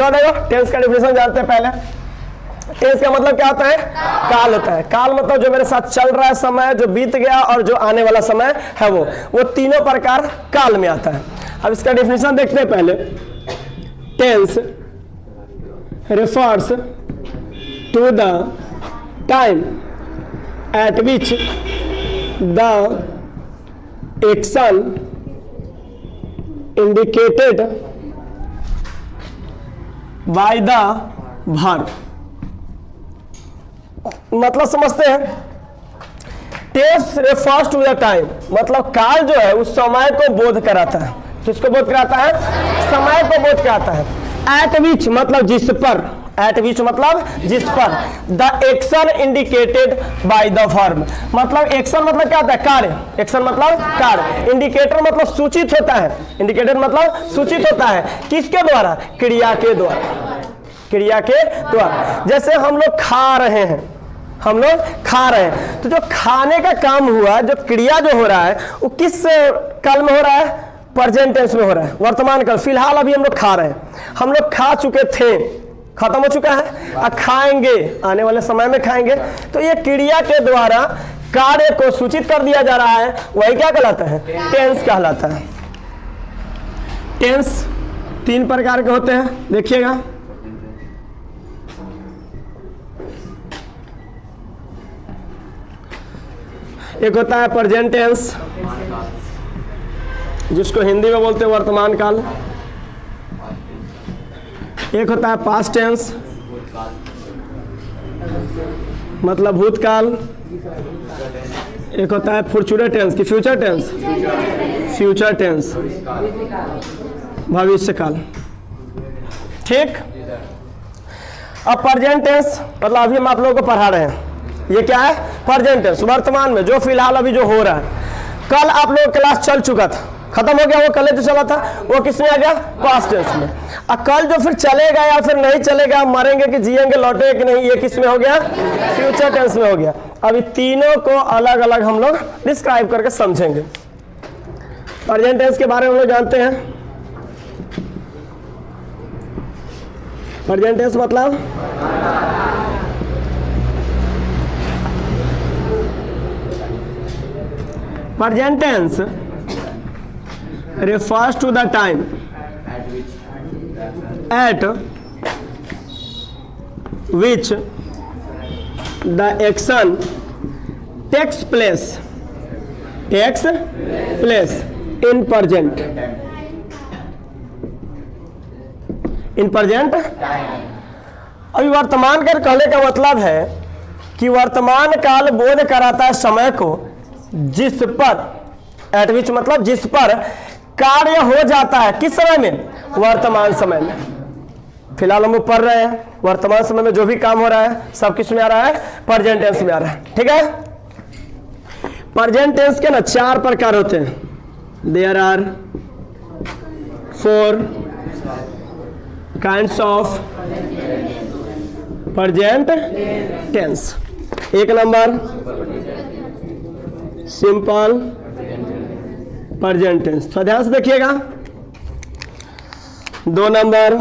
अच्छा देखो टेंस का डिफिनेशन जानते हैं पहले। टेंस का मतलब क्या होता है? काल होता है। काल मतलब जो मेरे साथ चल रहा है समय, जो बीत गया और जो आने वाला समय है वो तीनों प्रकार काल में आता है। अब इसका डिफिनेशन देखते हैं पहले। Tense refers to the time at which the action indicated by the verb। मतलब समझते हैं, tense refers to the time मतलब काल जो है उस समय को बोध कराता है। किसको बोध कराता है? समय को बोध कराता है। एट विच मतलब जिस पर, एट विच मतलब जिस पर, the action indicated by the verb मतलब एक्शन मतलब क्या होता है? कार्य। एक्शन मतलब कार्य। इंडिकेटर मतलब सूचित होता है। इंडिकेटर मतलब सूचित होता है किसके द्वारा? क्रिया के द्वारा। क्रिया के द्वारा। जैसे हम लोग खा रहे हैं, हम लोग खा रहे हैं, तो जो खाने का काम हुआ, जो क्रिया जो हो रहा है वो किस काल में हो रहा है? प्रेजेंट टेंस में हो रहा है, वर्तमान काल। फिलहाल अभी हम लोग खा रहे हैं, हम लोग खा चुके थे, खत्म हो चुका है, अब खाएंगे, आने वाले समय में खाएंगे। तो ये क्रिया के द्वारा कार्य को सूचित कर दिया जा रहा है, वही क्या कहलाता है? टेंस कहलाता है। टेंस 3 प्रकार के होते हैं, देखिएगा। एक होता है प्रेजेंट टेंस, जिसको हिंदी में बोलते हैं वर्तमान काल। एक होता है पास्ट टेंस मतलब भूतकाल। एक होता है फ्यूचर टेंस की फ्यूचर टेंस, फ्यूचर टेंस भविष्य काल। ठीक। अब प्रेजेंट टेंस मतलब अभी हम आप लोगों को पढ़ा रहे हैं, ये क्या है? प्रेजेंट टेंस, वर्तमान में जो फिलहाल अभी जो हो रहा है। कल आप लोग क्लास चल चुका था, खत्म हो गया, वो कल जो चला था वो किस में आ गया? पास्ट टेंस में। और कल जो फिर चलेगा या फिर नहीं चलेगा, मरेंगे कि जिएंगे, लौटेंगे कि नहीं, ये किस में हो गया? फ्यूचर टेंस में हो गया। अभी तीनों को अलग अलग हम लोग डिस्क्राइब करके समझेंगे। प्रेजेंट टेंस के बारे में हम लोग जानते हैं। प्रेजेंट टेंस मतलब present tense refers to the time at which the action takes place in present अभी वर्तमान काल कहने का मतलब है कि वर्तमान काल बोध कराता है समय को जिस पर, एट विच मतलब जिस पर कार्य हो जाता है। किस समय में? वर्तमान समय में। फिलहाल हम पढ़ रहे हैं, वर्तमान समय में जो भी काम हो रहा है सब किस में आ रहा है? प्रेजेंट टेंस में आ रहा है। ठीक है। प्रेजेंट टेंस के ना 4 प्रकार होते हैं। There are 4 kinds of present tense. 1 number simple present tense, थोड़ा ध्यान से देखिएगा। 2 number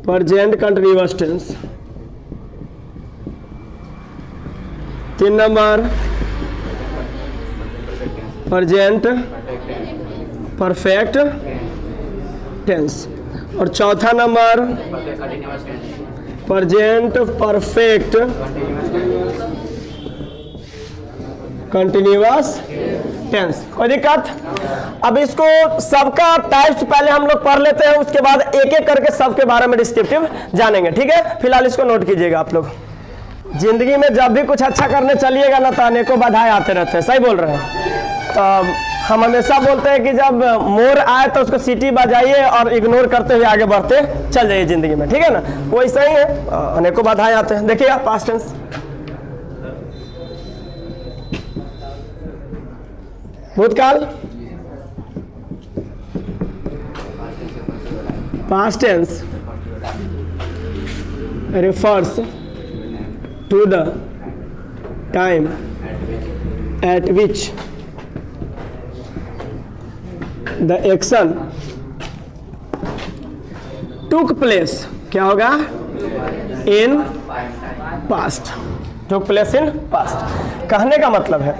present continuous tense. 3 number present perfect tense. और 4था number present perfect continuous tense. कोई दिक्कत? अब इसको सबका टाइप्स पहले हम लोग पढ़ लेते हैं, उसके बाद एक एक करके सबके बारे में डिस्क्रिप्टिव जानेंगे। ठीक है। फिलहाल इसको नोट कीजिएगा आप लोग। जिंदगी में जब भी कुछ अच्छा करने चलिएगा ना तो अनेकों बाधाएं आते रहते हैं। सही बोल रहे हैं। तो हम हमेशा बोलते हैं कि जब मोर आए तो उसको सीटी बजाइए और इग्नोर करते हुए आगे बढ़ते चल जाइए जिंदगी में। ठीक है ना। वो ऐसा ही है, अनेकों बाधाएं आते हैं। देखिए पास्ट टेंस, भूतकाल, past tense refers to the time at which the action took place, क्या होगा, in past, took place in past. कहने का मतलब है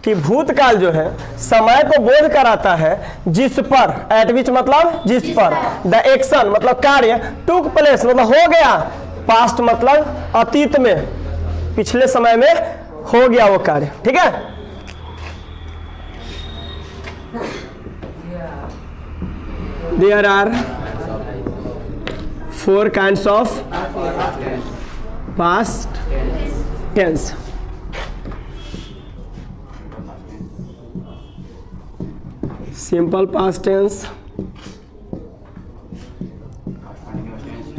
कि भूतकाल जो है समय को बोध कराता है जिस पर, एट विच मतलब जिस पर, द एक्शन मतलब कार्य, टुक प्लेस मतलब हो गया, पास्ट मतलब अतीत में, पिछले समय में हो गया वो कार्य। ठीक है, there are 4 kinds of past tense. Simple past tense,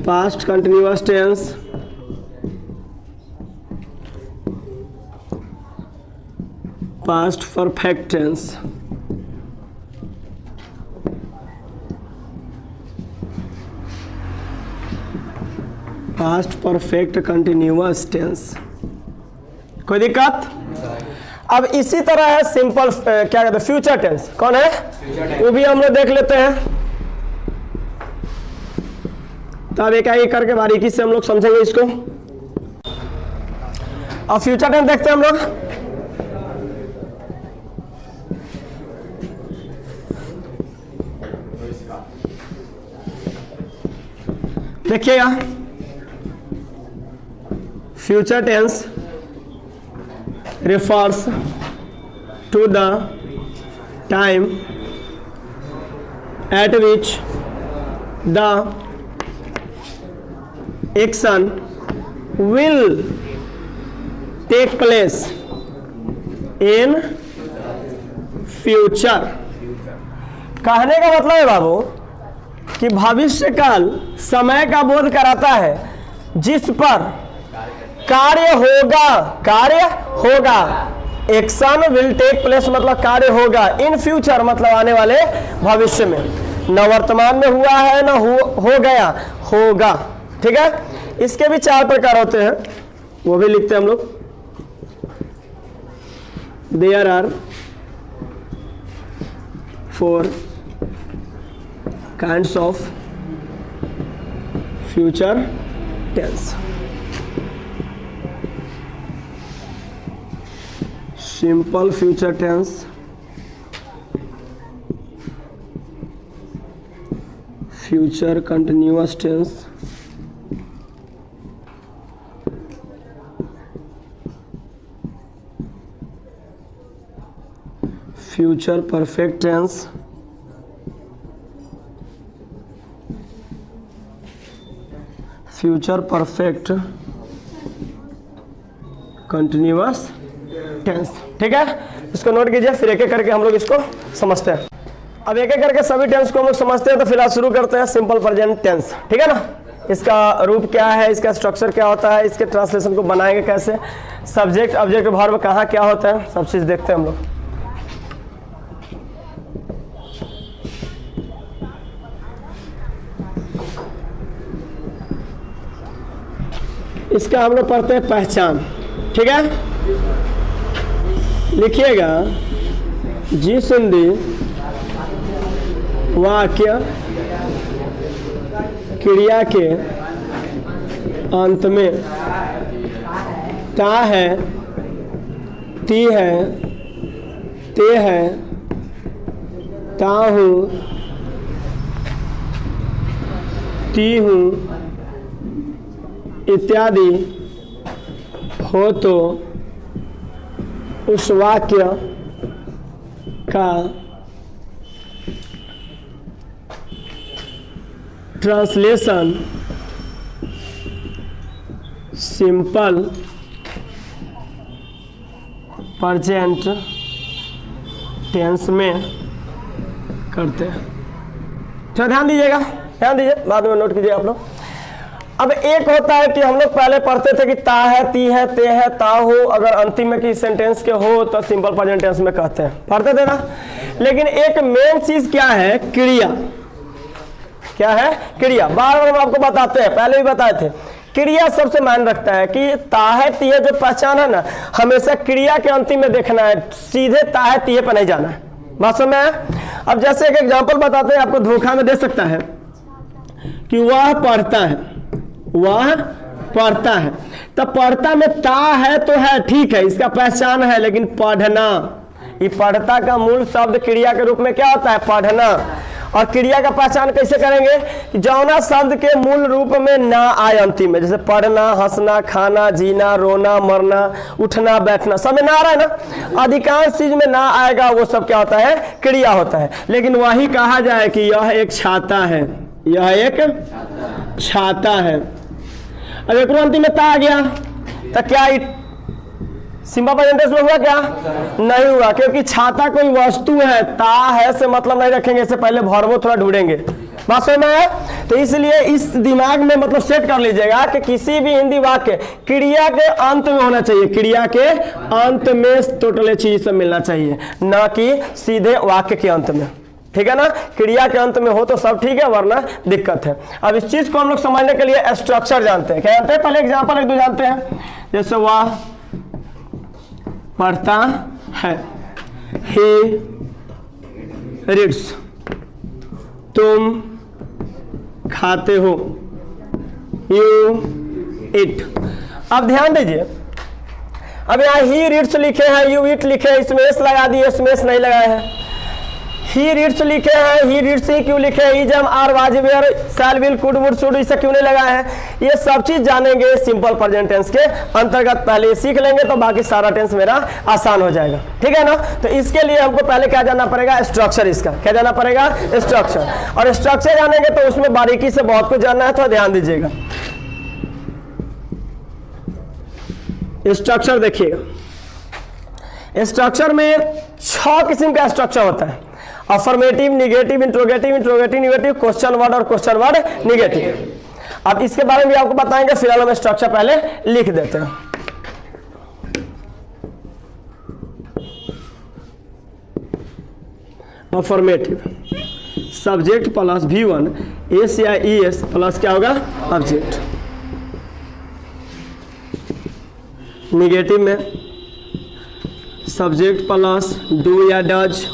past continuous tense, past perfect tense, past perfect continuous tense. कोई दिक्कत? अब इसी तरह है सिंपल क्या कहते हैं, फ्यूचर टेंस। कौन है, वो भी हम लोग देख लेते हैं। तो अब एक एक करके बारीकी से हम लोग समझेंगे इसको। अब फ्यूचर टेंस देखते हैं हम लोग। देखिएगा, future tense refers to the time at which the action will take place in future। कहने का मतलब है बाबू कि भविष्य काल समय का बोध कराता है जिस पर कार्य होगा, एक्शन विल टेक प्लेस मतलब कार्य होगा, इन फ्यूचर मतलब आने वाले भविष्य में, न वर्तमान में हुआ है न हो गया, होगा। ठीक है, इसके भी 4 प्रकार होते हैं, वो भी लिखते हैं हम लोग। There are 4 kinds of future tense. Simple future tense, future continuous tense, future perfect tense, future perfect continuous tense. ठीक है, इसको नोट कीजिए, फिर एक एक करके हम लोग इसको समझते हैं। अब एक एक करके सभी टेंस को हम लोग समझते हैं। तो फिलहाल शुरू करते हैं सिंपल प्रेजेंट टेंस। ठीक है ना, इसका रूप क्या है, इसका स्ट्रक्चर क्या होता है, इसके ट्रांसलेशन को बनाएंगे कैसे, सब्जेक्ट ऑब्जेक्ट वर्ब कहाँ क्या होता है, सब चीज़ देखते हैं हम लोग। इसका हम लोग पढ़ते हैं पहचान। ठीक है, लिखिएगा, जी संधि वाक्य क्रिया के अंत में ता है, ती है, ते है, ता हूँ, ती हूँ इत्यादि हो तो उस वाक्य का ट्रांसलेशन सिंपल प्रेजेंट टेंस में करते हैं। तो ध्यान दीजिएगा, ध्यान दीजिए, बाद में नोट कीजिए आप लोग। अब एक होता है कि हम लोग पहले पढ़ते थे कि ता है, ती है, ते है, ता हो, अगर अंतिम में किसी सेंटेंस के हो तो सिंपल प्रेजेंट टेंस में कहते हैं, पढ़ते थे ना। लेकिन एक मेन चीज क्या है, क्रिया। क्या है, क्रिया। बार बार हम आपको बताते हैं, पहले भी बताए थे, क्रिया सबसे मायने रखता है कि ता है, ती है जो पहचान है ना, हमेशा क्रिया के अंतिम में देखना है, सीधे ता है, ती है पर नहीं जाना है। बात समझ में आया? अब जैसे एक एग्जाम्पल बताते हैं, आपको धोखा में दे सकता है। कि वह पढ़ता है, वह पढ़ता है। तब पढ़ता में ता है तो है, ठीक है, इसका पहचान है, लेकिन पढ़ना, ये पढ़ता का मूल शब्द क्रिया के रूप में क्या होता है? पढ़ना। और क्रिया का पहचान कैसे करेंगे? कि जौना शब्द के मूल रूप में ना आए अंतिम में, जैसे पढ़ना, हंसना, खाना, जीना, रोना, मरना, उठना, बैठना, सब में ना आ रहा है ना, अधिकांश चीज में ना आएगा, वो सब क्या होता है? क्रिया होता है। लेकिन वही कहा जाए कि यह एक छाता है, यह एक छाता है। अब एक अंतिम में ता आ गया, तो क्या सिंपल प्रेजेंट टेंस में हुआ? क्या नहीं हुआ, क्योंकि छाता कोई वस्तु है, ता है से मतलब नहीं रखेंगे, इससे पहले भरवो थोड़ा ढूंढेंगे। बात समझ में आया? तो इसलिए इस दिमाग में मतलब सेट कर लीजिएगा कि किसी भी हिंदी वाक्य क्रिया के अंत में होना चाहिए, क्रिया के अंत में टोटल चीज सब मिलना चाहिए, ना कि सीधे वाक्य के अंत में। ठीक है ना? क्रिया के अंत में हो तो सब ठीक है, वरना दिक्कत है। अब इस चीज को हम लोग समझने के लिए स्ट्रक्चर जानते हैं। क्या जानते हैं? पहले एग्जाम्पल एक दो जानते हैं, जैसे वह पढ़ता है, he reads, तुम खाते हो, you eat। अब ध्यान दीजिए, अब यहाँ he reads लिखे हैं, you eat लिखे हैं, इसमें s लगा दिए, इसमें s नहीं लगाए हैं। he reads लिखे हैं, he reads ही क्यों लिखे हैं? इजम, आर, वाजिब, शैल, विल, कुड, वुड, शुड, इसे क्यों नहीं लगाए हैं? ये सब चीज जानेंगे सिंपल प्रेजेंट टेंस के अंतर्गत। पहले सीख लेंगे तो बाकी सारा टेंस मेरा आसान हो जाएगा। ठीक है ना? तो इसके लिए हमको पहले क्या जानना पड़ेगा? स्ट्रक्चर। इसका क्या जानना पड़ेगा? स्ट्रक्चर। और स्ट्रक्चर जानेंगे तो उसमें बारीकी से बहुत कुछ जानना है, तो ध्यान दीजिएगा। स्ट्रक्चर देखिएगा, स्ट्रक्चर में 6 किस्म का स्ट्रक्चर होता है। Affirmative, negative, interrogative, interrogative negative, question word और क्वेश्चन वर्ड निगेटिव। अब इसके बारे में भी आपको बताएंगे, फिलहाल हम स्ट्रक्चर पहले लिख देते हैं। Affirmative, subject plus V1, S या ES प्लस क्या होगा? ऑब्जेक्ट। निगेटिव में सब्जेक्ट प्लस डू या डज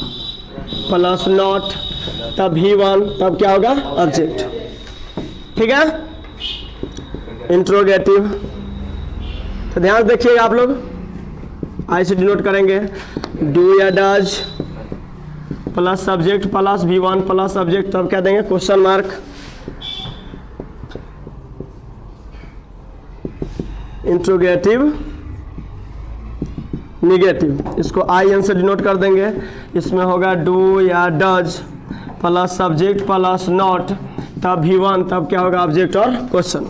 प्लस नॉट, तब V1, तब क्या होगा? ऑब्जेक्ट। ठीक है? इंट्रोगेटिव, तो ध्यान देखिएगा आप लोग, आई से डिनोट करेंगे, डू या does plus subject plus V1 plus object, तब क्या देंगे? Question mark. इंट्रोगेटिव, निगेटिव, इसको IN से डिनोट कर देंगे, इसमें होगा डू या does plus subject plus not, तब V1, तब क्या होगा? ऑब्जेक्ट और क्वेश्चन।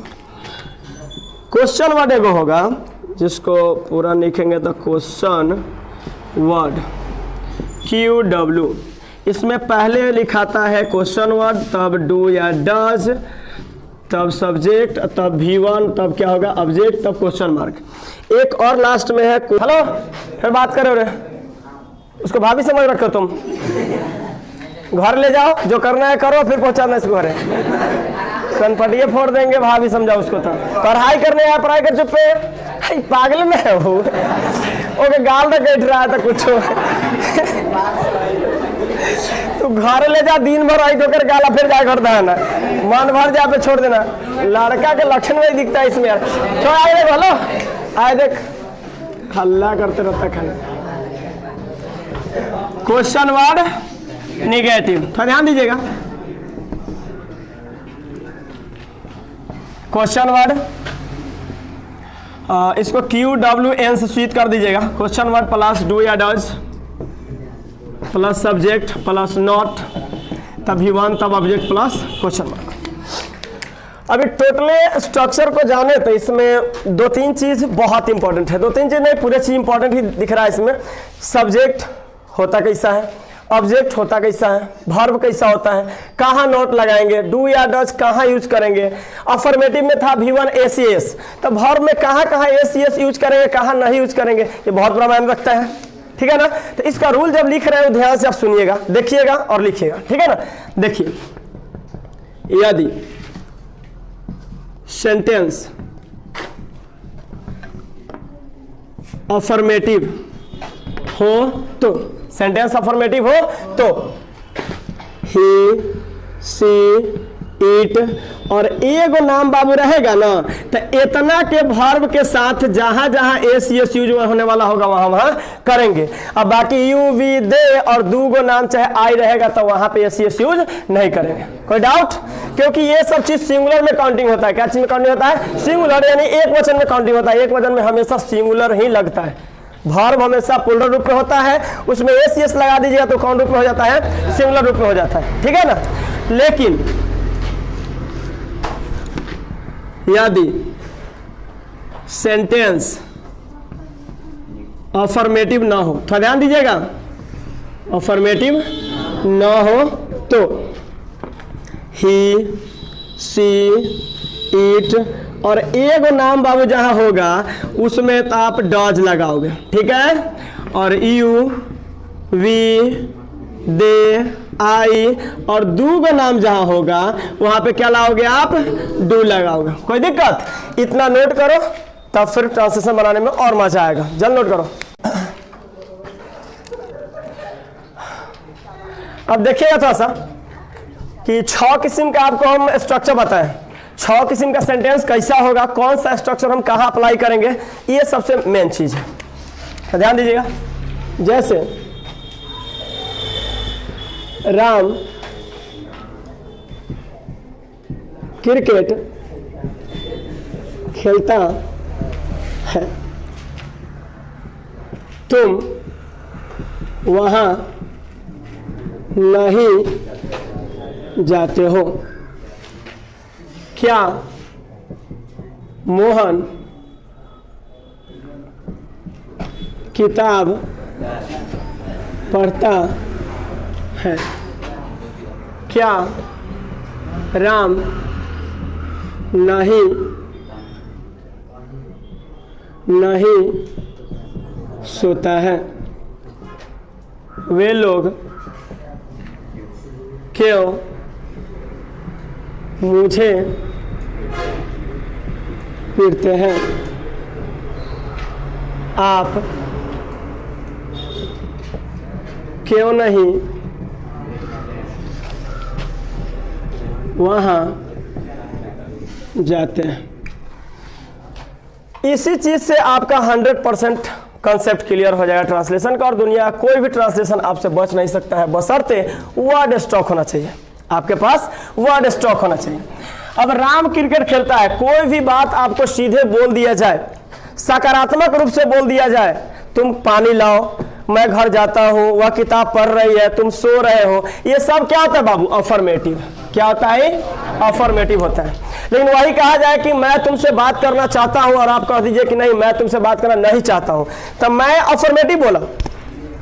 क्वेश्चन वर्ड एगो होगा, जिसको पूरा लिखेंगे तो क्वेश्चन वर्ड, QW, इसमें पहले लिखाता है क्वेश्चन वर्ड, तब डू या डज, तब सब्जेक्ट, तब V1, तब क्या होगा? ऑब्जेक्ट, तब क्वेश्चन मार्क। एक और लास्ट में है, हेलो, फिर बात करो रे, उसको भाभी समझ रखो, तुम घर ले जाओ, जो करना है करो, फिर पहुंचाना इसको घरे, कनपटिए फोड़ देंगे, भाभी समझाओ उसको। तो पढ़ाई करने आया, पढ़ाई कर, चुप पे, पागल में है वो, ओके गाल तक बैठ रहा है तो कुछ तू घर ले जा, दिन भर आई ठोकर गाला, फिर जा घर दाना, मन भर जा पे छोड़ देना। लड़का के लक्षण में दिखता है इसमें यार। छोड़, आए देख, हेलो, आए देख, हल्ला करते रहता खाना। क्वेश्चन वर्ड निगेटिव, थोड़ा ध्यान दीजिएगा। क्वेश्चन वर्ड, इसको QWN से स्वीट कर दीजिएगा। क्वेश्चन वर्ड प्लस डू या does plus subject plus not, तब V1, तब ऑब्जेक्ट प्लस क्वेश्चन मार्क। अभी टोटली स्ट्रक्चर को जाने तो इसमें 2-3 चीज बहुत इंपॉर्टेंट है, 2-3 चीज नहीं, पूरे चीज इंपॉर्टेंट ही दिख रहा है इसमें। सब्जेक्ट होता कैसा है, ऑब्जेक्ट होता कैसा है, वर्ब कैसा होता है, कहाँ नोट लगाएंगे, डू या डज कहाँ यूज करेंगे। अफर्मेटिव में था V1 ACS, तो वर्ब में कहाँ कहाँ ACS यूज करेंगे, कहाँ नहीं यूज करेंगे, ये बहुत बड़ा मायने रखता है। ठीक है ना? तो इसका रूल जब लिख रहे हो ध्यान से आप सुनिएगा, देखिएगा और लिखिएगा। ठीक है ना? देखिए, यदि सेंटेंस अफर्मेटिव हो तो, सेंटेंस अफर्मेटिव हो तो, ही, सी, ईट और एगो नाम बाबू रहेगा ना, तो इतना के वर्ब के साथ जहां जहां एस एस यूज होने वाला होगा वहां वहां करेंगे। अब बाकी यू वी दे और दूगो नाम चाहे आई रहेगा तो वहां पे एस एस यूज नहीं करेंगे। कोई डाउट? क्योंकि ये सब चीज सिंगुलर में काउंटिंग होता है। क्या चीज में काउंटिंग होता है? सिंगुलर, यानी एक वचन में काउंटिंग होता है। एक वचन में हमेशा सिंगुलर ही लगता है। वर्ब हमेशा प्लूरल रूप में होता है, उसमें एस एस लगा दीजिएगा तो कौन रूप में हो जाता है? सिंगुलर रूप में हो जाता है। ठीक है ना? लेकिन यदि सेंटेंस अफर्मेटिव ना हो, थोड़ा ध्यान दीजिएगा, अफर्मेटिव ना हो तो ही, सी, इट और एगो नाम बाबू जहां होगा उसमें तो आप डॉज लगाओगे। ठीक है? और यू, वी, दे, आई और दूगो नाम जहां होगा वहां पे क्या लाओगे आप? डू लगाओगे। कोई दिक्कत? इतना नोट करो, तब फिर ट्रांसलेशन बनाने में और मजा आएगा। जल्द नोट करो। अब देखिएगा थोड़ा सा कि 6 किस्म का आपको हम स्ट्रक्चर बताएं। 6 किस्म का सेंटेंस कैसा होगा, कौन सा स्ट्रक्चर हम कहाँ अप्लाई करेंगे, ये सबसे मेन चीज है। तो ध्यान दीजिएगा। जैसे राम क्रिकेट खेलता है, तुम वहां नहीं जाते हो। क्या मोहन किताब पढ़ता है? क्या राम नहीं सोता है? वे लोग क्यों मुझे पीटते हैं? आप क्यों नहीं वहाँ जाते हैं? इसी चीज से आपका 100% कॉन्सेप्ट क्लियर हो जाएगा ट्रांसलेशन का, और दुनिया कोई भी ट्रांसलेशन आपसे बच नहीं सकता है, बशर्ते वर्ड स्टॉक होना चाहिए। आपके पास वर्ड स्टॉक होना चाहिए। अब राम क्रिकेट खेलता है, कोई भी बात आपको सीधे बोल दिया जाए, सकारात्मक रूप से बोल दिया जाए, तुम पानी लाओ, मैं घर जाता हूँ, वह किताब पढ़ रही है, तुम सो रहे हो, ये सब क्या होता है बाबू? अफर्मेटिव। क्या होता है? अफर्मेटिव होता है। लेकिन वही कहा जाए कि मैं तुमसे बात करना चाहता हूँ और आप कह दीजिए कि नहीं मैं तुमसे बात करना नहीं चाहता हूँ, तब मैं अफर्मेटिव बोला।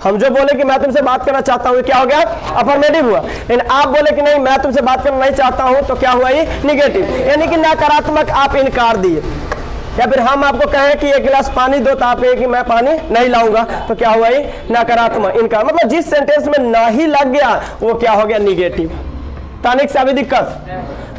हम जो बोले कि मैं तुमसे बात करना चाहता हूँ, क्या हो गया? अफर्मेटिव हुआ। लेकिन आप बोले कि नहीं मैं तुमसे बात करना नहीं चाहता हूँ, तो क्या हुआ? ये निगेटिव, यानी कि नकारात्मक आप इनकार दिए। या फिर हम आपको कहें कि 1 गिलास पानी दो, तो आप कहें कि मैं पानी नहीं लाऊंगा, तो क्या हुआ? ये नकारात्मक इनकार। मतलब जिस सेंटेंस में ना ही लग गया वो क्या हो गया? निगेटिव। तानिक से अभी दिक्कत,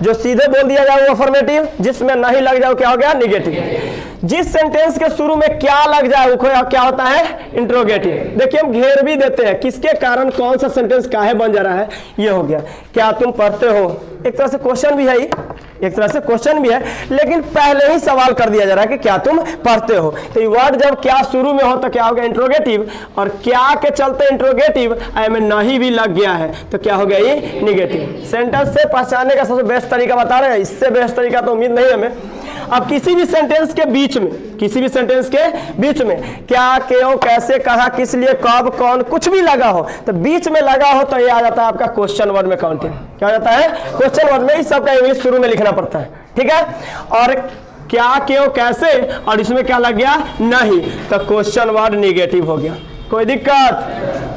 जो सीधे बोल दिया जाए वो अफर्मेटिव, जिसमें नहीं लग जाए वो क्या हो गया? निगेटिव। जिस सेंटेंस के शुरू में क्या लग जाए वो क्या होता है? इंट्रोगेटिव। देखिए हम घेर भी देते हैं, किसके कारण कौन सा सेंटेंस काहे बन जा रहा है, ये हो गया। क्या तुम पढ़ते हो? एक तरह से क्वेश्चन भी है, एक तरह से क्वेश्चन भी है, लेकिन पहले ही सवाल कर दिया जा रहा है कि क्या तुम पढ़ते हो। तो ये वर्ड जब क्या शुरू में हो तो क्या हो गया? इंट्रोगेटिव। और क्या के चलते इंट्रोगेटिव आई में नहीं भी लग गया है तो क्या हो गया? ये निगेटिव। सेंटेंस से पहचानने का सबसे बेस्ट तरीका बता रहे हैं, इससे बेस्ट तरीका तो उम्मीद नहीं हमें। अब किसी भी सेंटेंस के बीच में, किसी भी सेंटेंस के बीच में क्या, क्यों, कैसे, कहा, किस लिए, कब, कौन, कुछ भी लगा हो तो बीच में लगा हो तो ये आ जाता है आपका क्वेश्चन वर्ड में काउंटिंग। क्या हो जाता है? क्वेश्चन वर्ड में। इस सबका इंग्लिश शुरू में लिखना पड़ता है। ठीक है? और क्या, क्यों, कैसे और इसमें क्या लग गया? नहीं, तो क्वेश्चन वर्ड निगेटिव हो गया। कोई दिक्कत?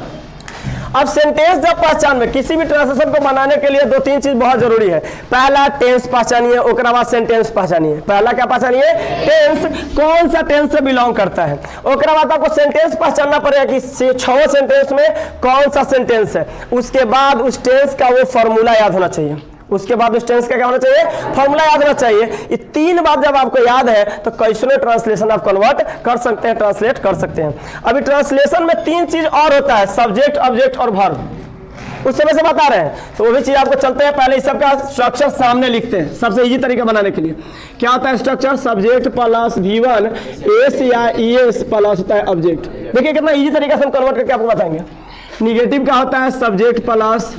अब सेंटेंस जब पहचान में, किसी भी ट्रांसलेशन को बनाने के लिए 2-3 चीज बहुत जरूरी है। पहला टेंस पहचानिए, ओकरा बाद सेंटेंस पहचानिए। पहला क्या पहचानिए? टेंस, कौन सा टेंस से बिलोंग करता है। ओकरा बाद आपको सेंटेंस पहचानना पड़ेगा कि 6 सेंटेंस में कौन सा सेंटेंस है। उसके बाद उस टेंस का वो फॉर्मूला याद होना चाहिए। उसके बाद उस टेंस का क्या होना चाहिए? फॉर्मूला याद होना चाहिए। ये 3 बात जब आपको याद है तो कैसे ट्रांसलेशन आप कन्वर्ट कर सकते हैं, ट्रांसलेट कर सकते हैं। अभी ट्रांसलेशन में 3 चीज और होता है, सब्जेक्ट, ऑब्जेक्ट और वर्ब। उस समय से बता रहे हैं, तो वो भी चीज आपको चलते हैं। पहले इस सबका स्ट्रक्चर सामने लिखते हैं सबसे इजी तरीका बनाने के लिए। क्या होता है structure? Subject plus V1 S या ES प्लस होता है ऑब्जेक्ट। देखिए कितना इजी तरीका से हम कन्वर्ट करके आपको बताएंगे। निगेटिव का होता है सब्जेक्ट प्लस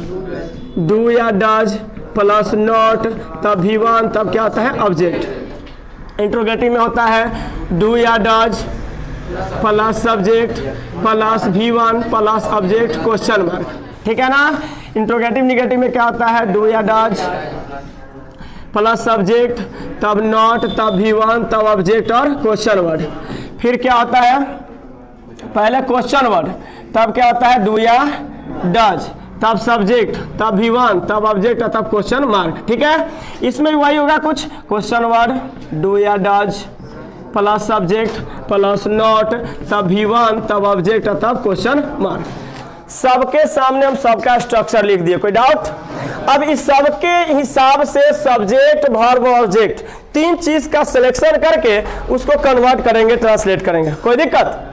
डू या डज प्लस नॉट, तब V1, तब क्या होता है ऑब्जेक्ट। इंट्रोगेटिव में होता है डू या does plus subject plus V1 plus object question mark, ठीक है ना। इंट्रोगेटिव निगेटिव में क्या होता है? डू या डज प्लस सब्जेक्ट, तब नॉट, तब V1, तब ऑब्जेक्ट और क्वेश्चन वर्ड। फिर क्या होता है? पहले क्वेश्चन वर्ड, तब क्या होता है? डू या डज, तब सब्जेक्ट, तब V1, तब ऑब्जेक्ट, तब क्वेश्चन मार्क, ठीक है। इसमें भी वही होगा कुछ, क्वेश्चन वर्ड, डू या does plus subject plus not, तब V1, तब ऑब्जेक्ट, तब क्वेश्चन मार्क। सबके सामने हम सबका स्ट्रक्चर लिख दिए, कोई डाउट? अब इस सबके हिसाब से सब्जेक्ट वर्ब ऑब्जेक्ट तीन चीज का सिलेक्शन करके उसको कन्वर्ट करेंगे, ट्रांसलेट करेंगे, कोई दिक्कत?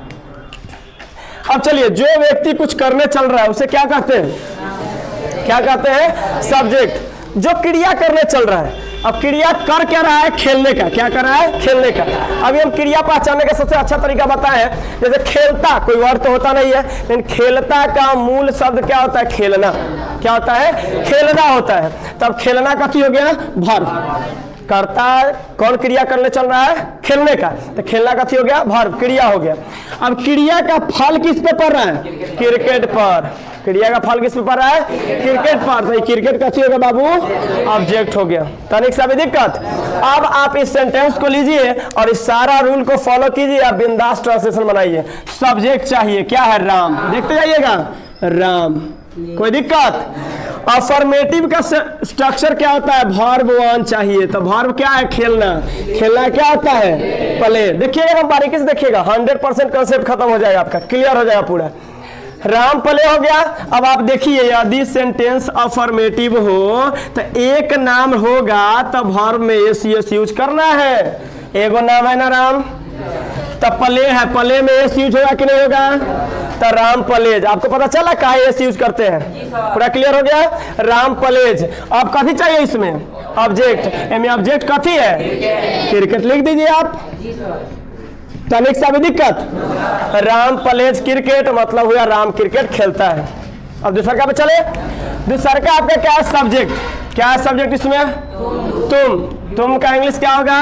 अब चलिए, जो व्यक्ति कुछ करने चल रहा है उसे क्या कहते हैं? क्या कहते हैं? सब्जेक्ट। जो क्रिया करने चल रहा है, अब क्रिया कर क्या रहा है? खेलने का। क्या कर रहा है? खेलने का। अभी हम क्रिया पहचानने का सबसे अच्छा तरीका बताएं, जैसे खेलता, कोई वर्ड तो होता नहीं है, लेकिन खेलता का मूल शब्द क्या होता है? खेलना। क्या होता है? खेलना होता है। तब खेलना का क्या हो गया? वर्ब। करता कौन क्रिया करने चल रहा है? खेलने का, तो खेलना का हो गया? वर्ब, क्रिया हो गया। अब क्रिया का फल किस पे पड़ रहा है? क्रिकेट पर। क्रिया का फल किस पे पड़ रहा है? क्रिकेट पर। तो क्रिकेट का हो गया बाबू? ऑब्जेक्ट हो गया। तनिक सा भी दिक्कत? अब आप इस सेंटेंस को लीजिए और इस सारा रूल को फॉलो कीजिए, आप बिंदास ट्रांसलेशन बनाइए। सब्जेक्ट चाहिए, क्या है? राम। देखते जाइएगा, राम। कोई दिक्कत? अफर्मेटिव का स्ट्रक्चर क्या होता है? वर्ब 1 चाहिए, तो वर्ब क्या है? खेलना। खेलना क्या होता है? प्ले। देखिएगा, हम बारीकी से देखिएगा, 100% कंसेप्ट खत्म हो जाएगा, आपका क्लियर हो जाएगा पूरा। राम प्ले हो गया। अब आप देखिए, यदि सेंटेंस अफर्मेटिव हो तो एक नाम होगा, तब वर्ब में एस यूज करना है। एगो नाम है ना राम, तब प्ले है, प्ले में एस यूज होगा कि नहीं होगा? तो राम प्लेज। आपको पता चला काहे एस यूज करते हैं? पूरा क्लियर हो गया? राम प्लेज। अब कथी चाहिए इसमें? ऑब्जेक्ट। एम ऑब्जेक्ट कथी है? क्रिकेट लिख दीजिए आप। तनिक सा भी दिक्कत? राम प्लेज क्रिकेट, मतलब हुआ राम क्रिकेट खेलता है। अब दूसरा क्या पे चले? दूसरा का आपका क्या है? सब्जेक्ट। क्या है सब्जेक्ट इसमें? तुम। तुम का इंग्लिश क्या होगा?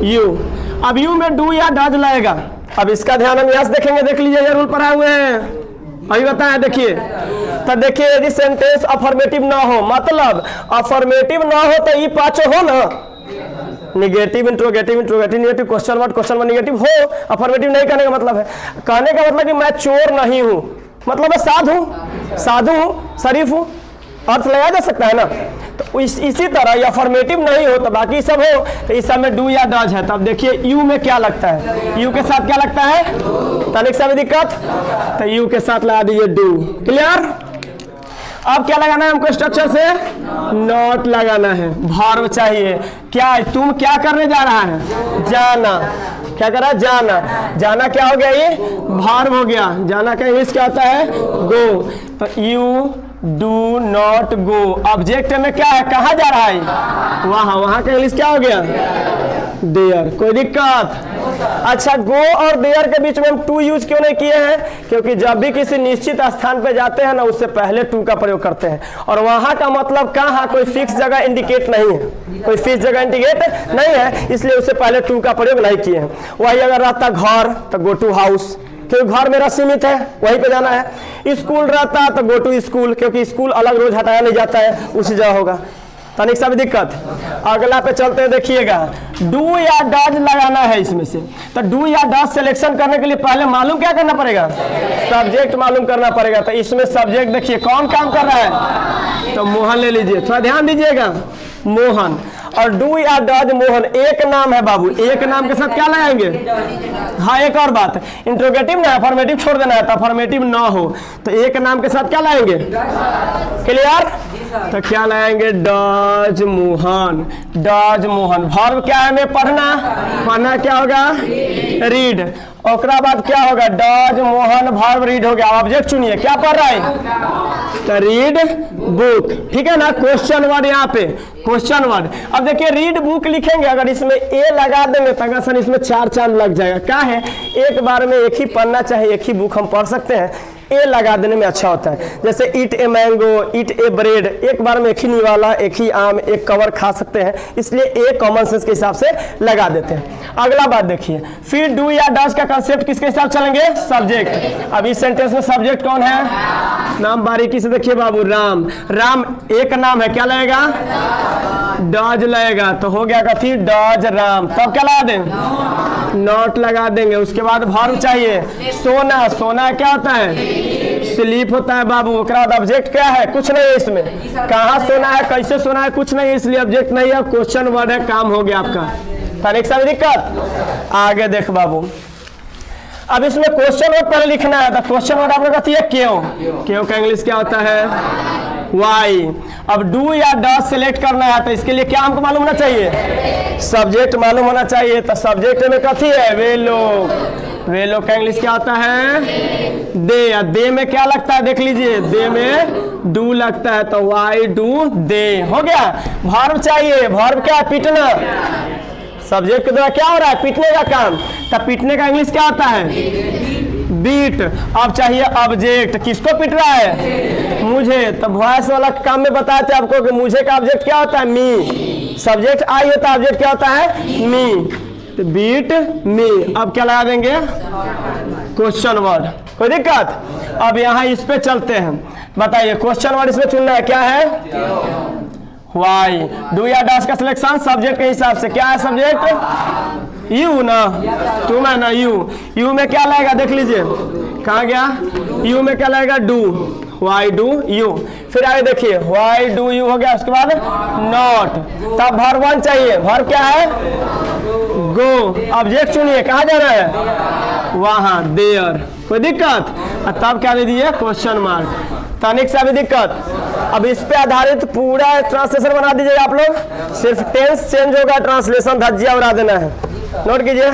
यू। अब यू में डू या डज लगेगा। अब इसका ध्यान हम यहाँ से देखेंगे, देख लीजिए, ये रूल पढ़ाए हुए हैं, अभी बताया। देखिए, तो देखिए, यदि सेंटेंस अफर्मेटिव ना हो, मतलब अफर्मेटिव ना हो तो ये पांचों हो ना, negative, interrogative, interrogative negative, question word negative हो, अफर्मेटिव नहीं कहने का मतलब है। कहने का मतलब कि मैं चोर नहीं हूं, मतलब मैं साधु, साधु हूं, शरीफ हूं, अर्थ लगाया जा सकता है ना। तो इसी तरह ये अफर्मेटिव नहीं हो तो बाकी सब हो, तो इस सब में डू या डज है। तब देखिए, यू में क्या लगता है? यू के साथ क्या लगता है? तनिक सा भी दिक्कत? तो यू के साथ लगा दीजिए डू। क्लियर? अब क्या लगाना है हमको स्ट्रक्चर से? नॉट लगाना है। वर्ब चाहिए। क्या है? तुम क्या करने जा रहा है? जाना। क्या कर रहा है? जाना। जाना क्या हो गया? ये वर्ब हो गया। जाना का इंग्लिश क्या होता है? गो। तो you do not go. Object में क्या है? कहाँ जा रहा है? वहां। वहां का इंग्लिश क्या हो गया? देयर। कोई दिक्कत? अच्छा, गो और देयर के बीच में हम टू यूज क्यों नहीं किए हैं? क्योंकि जब भी किसी निश्चित स्थान पे जाते हैं ना, उससे पहले टू का प्रयोग करते हैं, और वहां का मतलब कहाँ? कोई फिक्स जगह इंडिकेट नहीं है, कोई फिक्स जगह इंडिकेट नहीं है, इसलिए उससे पहले टू का प्रयोग नहीं किए हैं। वही अगर रहता घर तो गो टू हाउस, क्योंकि घर मेरा सीमित है, वहीं पे जाना है। स्कूल रहता तो गो टू स्कूल, क्योंकि स्कूल अलग रोज हटाया नहीं जाता है, उसी जगह होगा। तनिक सा भी दिक्कत? अगला पे चलते हैं, देखिएगा, डू या डज लगाना है इसमें से। तो डू या डज सिलेक्शन करने के लिए पहले मालूम क्या करना पड़ेगा? सब्जेक्ट मालूम करना पड़ेगा। तो इसमें सब्जेक्ट देखिए कौन काम कर रहा है? तो मोहन ले लीजिए, थोड़ा ध्यान दीजिएगा, मोहन। और डू या डज मोहन एक नाम है बाबू, एक नाम के साथ क्या लगाएंगे? हाँ, एक और बात, इंट्रोगेटिव ना, अफर्मेटिव छोड़ देना है, तो अफर्मेटिव ना हो तो एक नाम के साथ क्या लाएंगे? क्लियर? तो क्या लाएंगे, does Mohan, does Mohan. Verb क्या है, हमें पढ़ना, पढ़ना क्या होगा, रीड। ओकरा बाद क्या होगा, डज मोहन वर्ब रीड हो गया। ऑब्जेक्ट चुनिए, क्या पढ़ रहा है, तो रीड बुक, ठीक है ना। क्वेश्चन वर्ड यहाँ पे, क्वेश्चन वर्ड। अब देखिए रीड बुक लिखेंगे, अगर इसमें ए लगा देंगे तो अगर इसमें 4 चांद लग जाएगा। क्या है, एक बार में एक ही पढ़ना चाहे, एक ही बुक हम पढ़ सकते हैं, ए लगा देने में अच्छा होता है। जैसे ईट a mango, eat A bread, एक बार में एक ही निवाला, एक ही आम, एक कवर खा सकते हैं, इसलिए ए कॉमन सेंस के हिसाब से लगा देते हैं। अगला बात देखिए, फिर डू या डज का कंसेप्ट किसके हिसाब चलेंगे, सब्जेक्ट। अब इस सेंटेंस में सब्जेक्ट कौन है, नाम बारीकी से देखिए बाबू, राम। राम एक नाम है, क्या लगेगा, डज लगेगा, तो हो गया कथी, डज राम। तब क्या लगा दें, नॉट लगा देंगे। उसके बाद वर्ब चाहिए, सोना, सोना क्या होता है, स्लीप होता है बाबू। ऑब्जेक्ट क्या है, कुछ नहीं है इसमें, कहाँ सोना है, कैसे सोना है, कुछ नहीं है, इसलिए ऑब्जेक्ट नहीं है, क्वेश्चन वर्ड है, काम हो गया आपका। तनिक सा भी दिक्कत, आगे देख बाबू। अब इसमें क्वेश्चन वर्ड पहले लिखना है, तो क्वेश्चन वर्ड आप लोग कहती है क्यों, क्यों का इंग्लिश क्या होता है, वाई। अब डू या डज सिलेक्ट करना है, तो इसके लिए क्या हमको मालूम होना चाहिए, सब्जेक्ट मालूम होना चाहिए। तो सब्जेक्ट में कथी है, वे लोग, वे लोग का इंग्लिश क्या होता है, दे। या दे में क्या लगता है, देख लीजिए, दे में डू लगता है, तो वाई डू दे, हो गया। वर्ब चाहिए, वर्ब क्या है, पीटना। सब्जेक्ट के द्वारा क्या हो रहा है, पीटने का काम, तब पीटने का इंग्लिश क्या होता है, बीट। अब चाहिए ऑब्जेक्ट, किसको पीट रहा है, मुझे। तो वॉइस वाला काम में बताए थे आपको कि मुझे का ऑब्जेक्ट क्या होता है, मी। सब्जेक्ट आई होता है, ऑब्जेक्ट क्या होता है, मी, तो बीट मी। अब क्या लगा देंगे, क्वेश्चन वर्ड, कोई दिक्कत। अब यहाँ इस पे चलते हैं, बताइए क्वेश्चन वर्ड इसमें चुनना है, क्या है, वाई। डू या डज का सिलेक्शन सब्जेक्ट के हिसाब से, क्या है सब्जेक्ट, यू ना, तुम है ना, यू। यू में क्या लगेगा, देख लीजिए, कहाँ गया, यू में क्या लगेगा, डू, वाई डू यू। फिर आगे देखिए, वाई डू यू हो गया, उसके बाद नॉट। तब वर्ब 1 चाहिए, वर्ब क्या है, गो। ऑब्जेक्ट चुनिए, कहाँ जाना है, वहाँ, देयर, कोई दिक्कत। तब क्या दे दिए, क्वेश्चन मार्क। तनिक सा भी दिक्कत। अब इस पे आधारित पूरा ट्रांसलेशन बना दीजिए आप लोग, सिर्फ टेंस चेंज होगा, ट्रांसलेशन धज्जिया उड़ा देना है। नोट कीजिए।